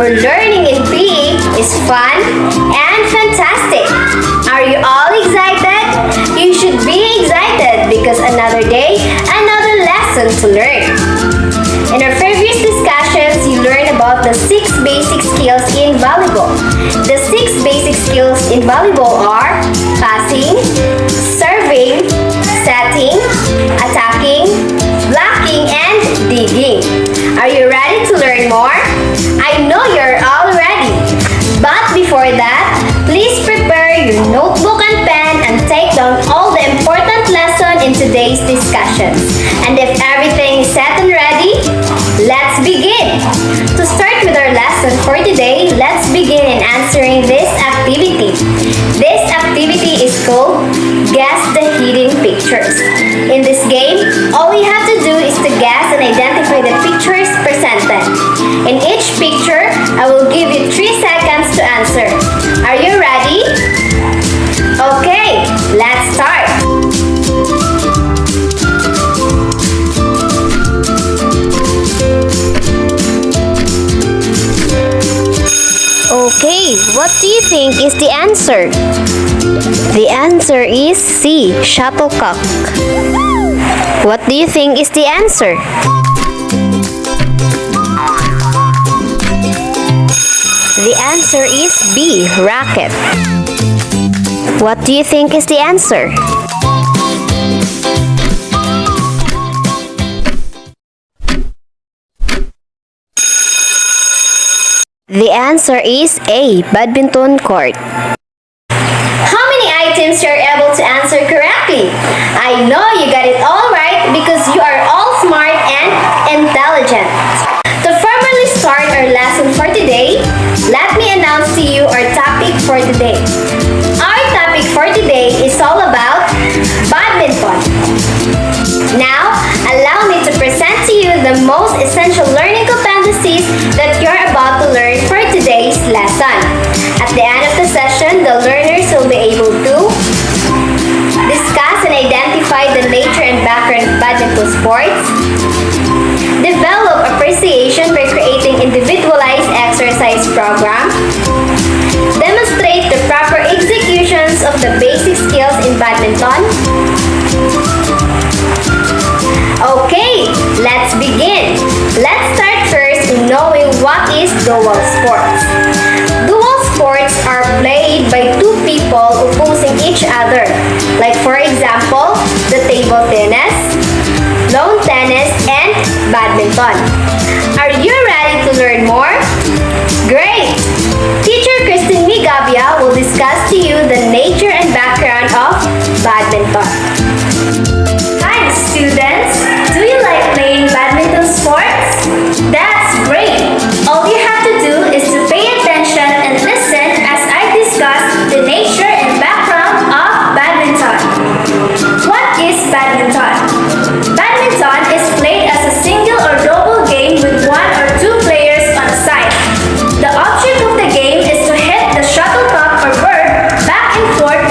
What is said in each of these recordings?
where learning in PE is fun and fantastic. Are you all excited? You should be excited because another day, another lesson to learn. In our previous discussions, you learned about the 6 basic skills in volleyball. The 6 basic skills in volleyball are passing, serving, setting, attacking, blocking, and digging. Are you ready to learn more? I know you're all ready. But before that, please prepare your notebook and pen and take down all the important lessons in today's discussion. And if everything is set and ready, let's begin. To start with our lesson for today, let's begin in answering this activity. This activity is called Guess the Hidden Pictures. In this game, all we have to do is to guess and identify the pictures presented. In each picture, I will give you 3 seconds to answer. Are you ready? Okay, let's start. Okay, what do you think is the answer? The answer is C, shuttlecock. What do you think is the answer? The answer is B, racket. What do you think is the answer? The answer is A, badminton court. How many items you're able to answer correctly? I know you got it all right because you are all smart and intelligent. To formally start our lesson for today, let me announce to you our topic for today. Our topic for today is all about badminton. Now, allow me to present to you the most essential learning competencies that you're about to learn for today's lesson. At the end of the session, the learners will be able to discuss and identify the nature and background of badminton sports, develop appreciation by creating individualized exercise program, demonstrate the proper executions of the basic skills in badminton. Okay, let's begin. Let's start first in knowing what is dual sports. Dual sports are played by 2 people opposing each other. Like for example, the table tennis, lawn tennis, and badminton. Are you ready to learn more? Great! Teacher Christine Migabia will discuss to you the nature and background of badminton. Hi students! Do you like playing badminton sports? That's great! All you have to do is to pay attention and listen as I discuss the nature and background of badminton. What is badminton? Badminton is played as a single or double game with 1 or 2 players on a side. The object of the game is to hit the shuttlecock or bird back and forth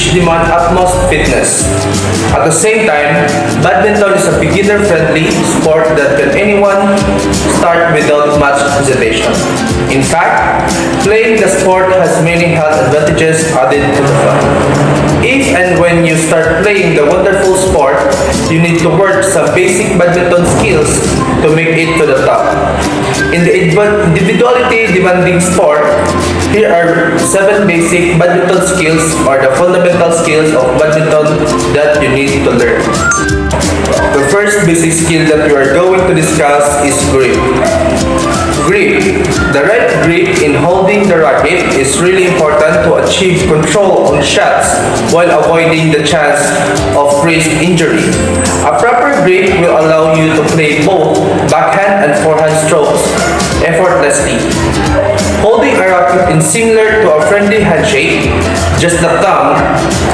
which demand utmost fitness. At the same time, badminton is a beginner-friendly sport that can anyone start without much hesitation. In fact, playing the sport has many health advantages added to the fun. If and when you start playing the wonderful sport, you need to work some basic badminton skills to make it to the top. In the individuality demanding sport, here are 7 basic badminton skills or the fundamental skills of badminton that you need to learn. The first basic skill that we are going to discuss is grip. Grip. The right grip in holding the racket is really important to achieve control on shots while avoiding the chance of wrist injury. A proper grip will allow you to play both backhand and forehand strokes effortlessly. Holding a racket is similar to a friendly handshake, just the thumb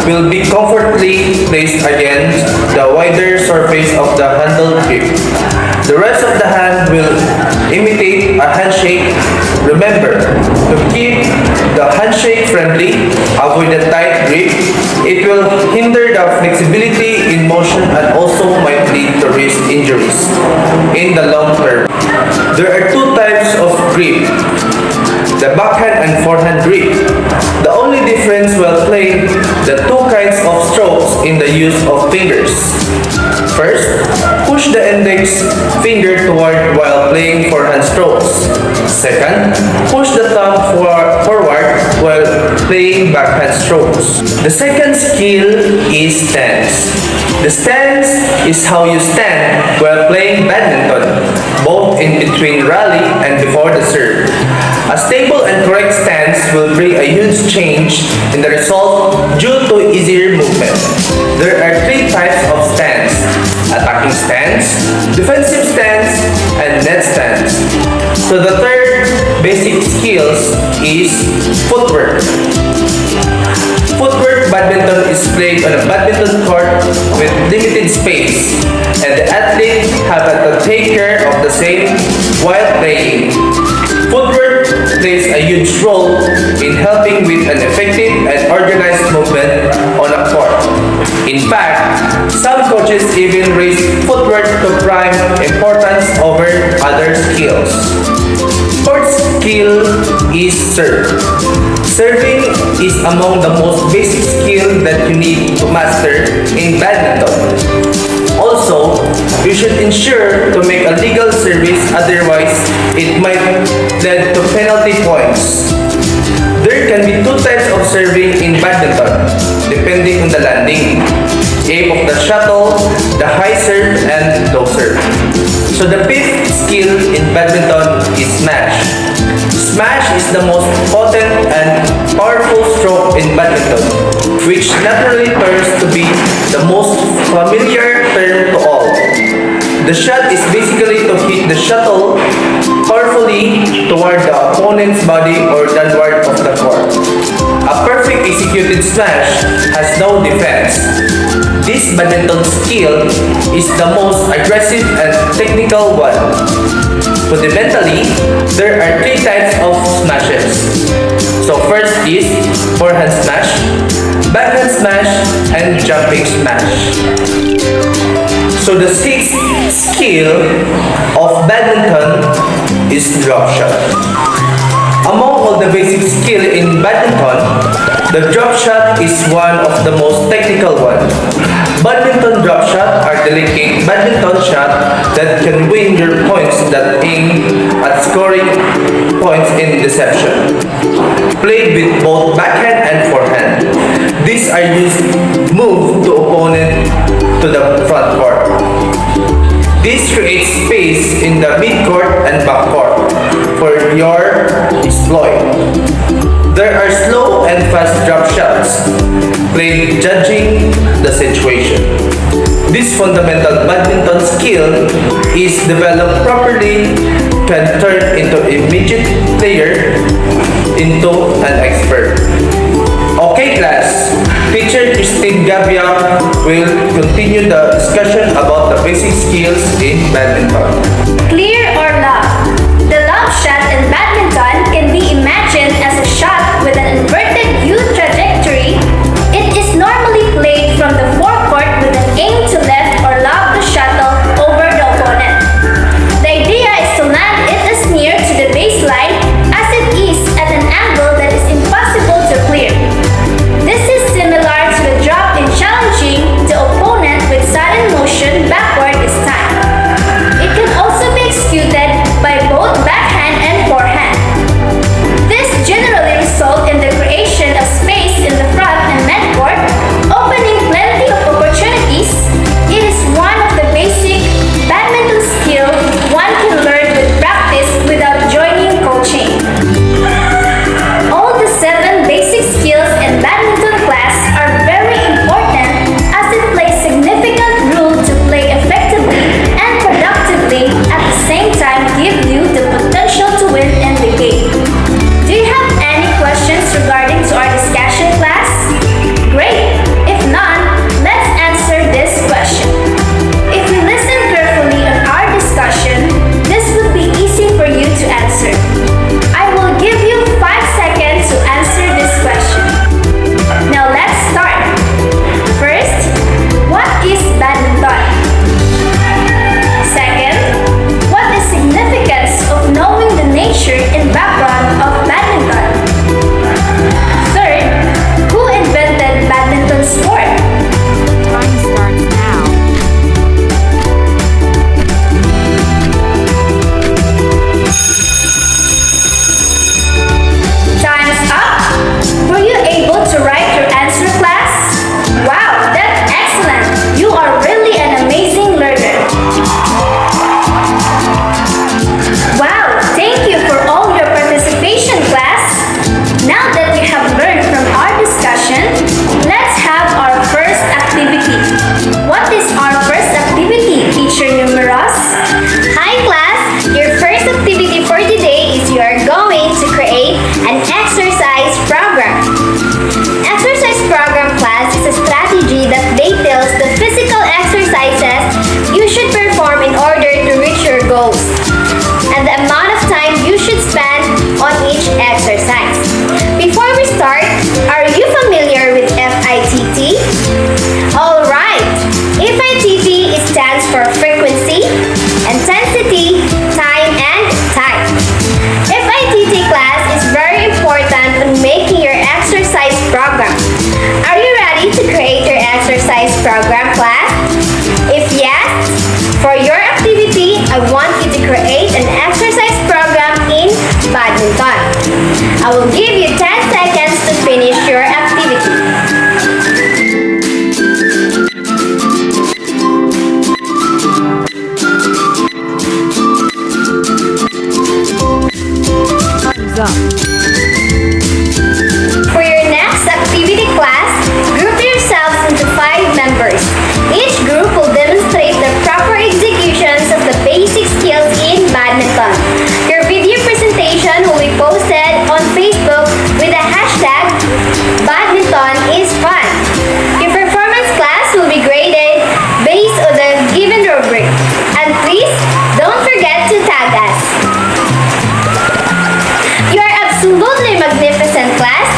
will be comfortably placed against the wider surface of the handle grip. The rest of the hand will imitate a handshake. Remember to keep the handshake friendly, avoid a tight grip. It will hinder the flexibility in motion and also might lead to wrist injuries in the long term. There are 2 types of grip, the backhand and forehand grip. The only difference while playing the 2 kinds of strokes in the use of fingers. First, push the index finger toward while playing forehand strokes. Second, push the thumb forward while playing backhand strokes. The second skill is stance. The stance is how you stand while playing badminton, both in between rally and before the serve. A stable and correct stance will bring a huge change in the result due to easier movement. There are 3 types of stance: attacking stance, defensive stance, and net stance. So the third basic skills is footwork. Footwork badminton is played on a badminton court with limited space, and the athlete have to take care of the same while playing. Footwork plays a huge role in helping with an effective and organized movement on a court. In fact, some coaches even raise footwork to prime importance over other skills. Fourth skill is serve. Serving is among the most basic skill that you need to master in badminton. Also, you should ensure to make a legal service, otherwise it might lead to penalty points. There can be 2 types of serving in badminton, depending on the landing, aim of the shuttle, the high serve and low serve. So the 5th skill in badminton is smash. Smash is the most potent and powerful stroke in badminton, which naturally turns to be the most familiar term to all. The shot is basically to hit the shuttle powerfully toward the opponent's body or downward of the court. A perfect executed smash has no defense. This badminton skill is the most aggressive and technical one. Fundamentally, there are 3 types of smashes. So first is forehand smash, backhand smash, and jumping smash. So the 6th skill of badminton is drop shot. Among all the basic skill in badminton, the drop shot is one of the most technical ones. Badminton drop shot are delicate badminton shot that can win your points that aim at scoring points in deception. Played with both backhand and forehand. These are used move to opponent to the front court. This creates space in the mid-court and back-court for your exploit. There are slow and fast drop shots, played judging the situation. This fundamental badminton skill is developed properly, can turn into immediate player into an expert. Okay class, teacher Christine Gabia will continue the discussion about the basic skills in badminton. Clear or lob? The lob shot in badminton can be imagined as a shot with an inverted U trajectory. It is not ready to create your exercise program, class? If yes, for your activity, I want you to create an exercise program in badminton. I will give you 10 seconds to finish your activity. Time's up. For your next activity, class, group yourselves into 5 members. Each group will demonstrate the proper executions of the basic skills in badminton. Your video presentation will be posted on Facebook with the hashtag Badminton is fun. Your performance class will be graded based on the given rubric. And please, don't forget to tag us. You are absolutely magnificent, class.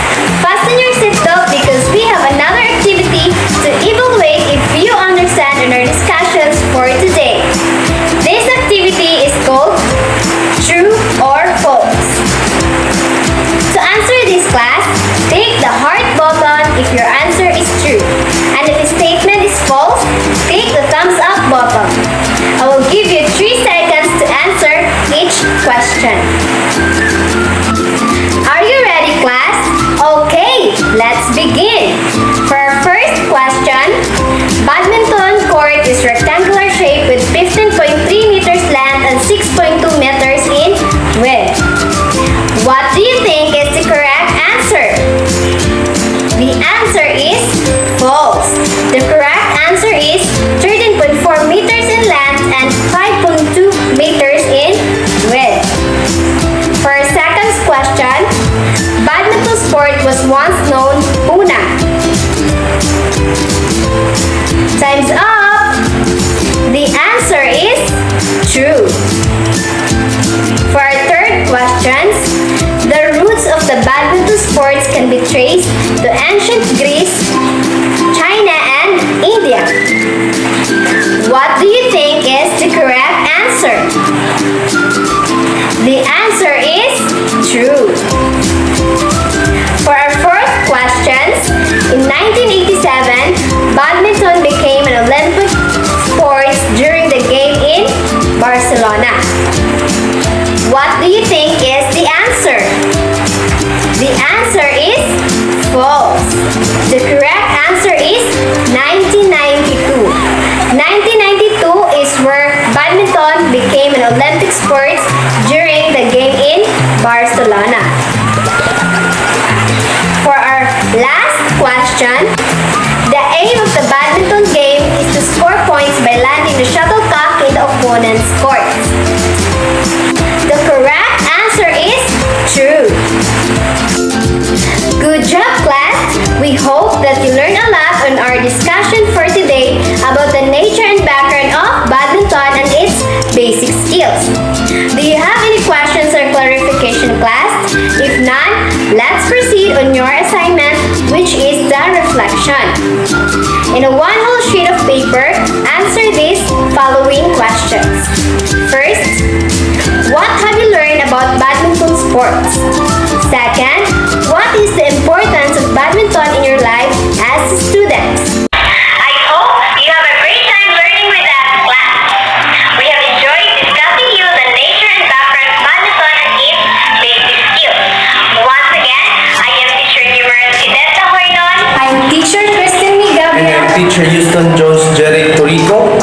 Fasten your seatbelt because we have another activity to evaluate if you understand in our discussions for today. This activity is called True or False. To answer this, class, click the heart button if your answer is true. And if the statement is false, click the thumbs up button. I will give you 3 seconds to answer each question. Are you ready, class? Okay, let's begin. For our first question, badminton court is rectangular shape with 15.3 meters length and 6.2 meters in width. What do you think is the correct answer? The answer is false. The correct answer is 13.4 meters in length and 5.2 meters in width. For our second question, badminton sport was once known una. Time's up! The answer is true. For our third questions, the roots of the badminton sports can be traced to ancient Greece, China, and India. What do you think is the correct answer? The answer is true. For our fourth questions, in 1987, badminton became an Olympic sport during the game in Barcelona. What do you think is the answer? The answer is false. The correct answer is 1992. 1992 is where badminton became an Olympic sport during the game in Barcelona. For our last question, the aim of the badminton game is to score points by landing the shuttlecock in the opponent's court. The correct answer is true. Good job, class! We hope that you learned a lot on our discussion for today about the nature and background of badminton and its basic skills. Do you have any questions or clarification, class? If none, let's proceed on your assignment, which is the reflection. In a one whole sheet of paper, answer these following questions. First, what have you learned about badminton sports? Second, what is the importance of badminton in your life as a student? I hope you have a great time learning with us, class. We have enjoyed discussing you the nature and background of badminton and its basic skills. Once again, I am teacher numerous Cadet Hoynon. I'm teacher Kristen And Miguel. I'm teacher Houston Jones Jerry Torico.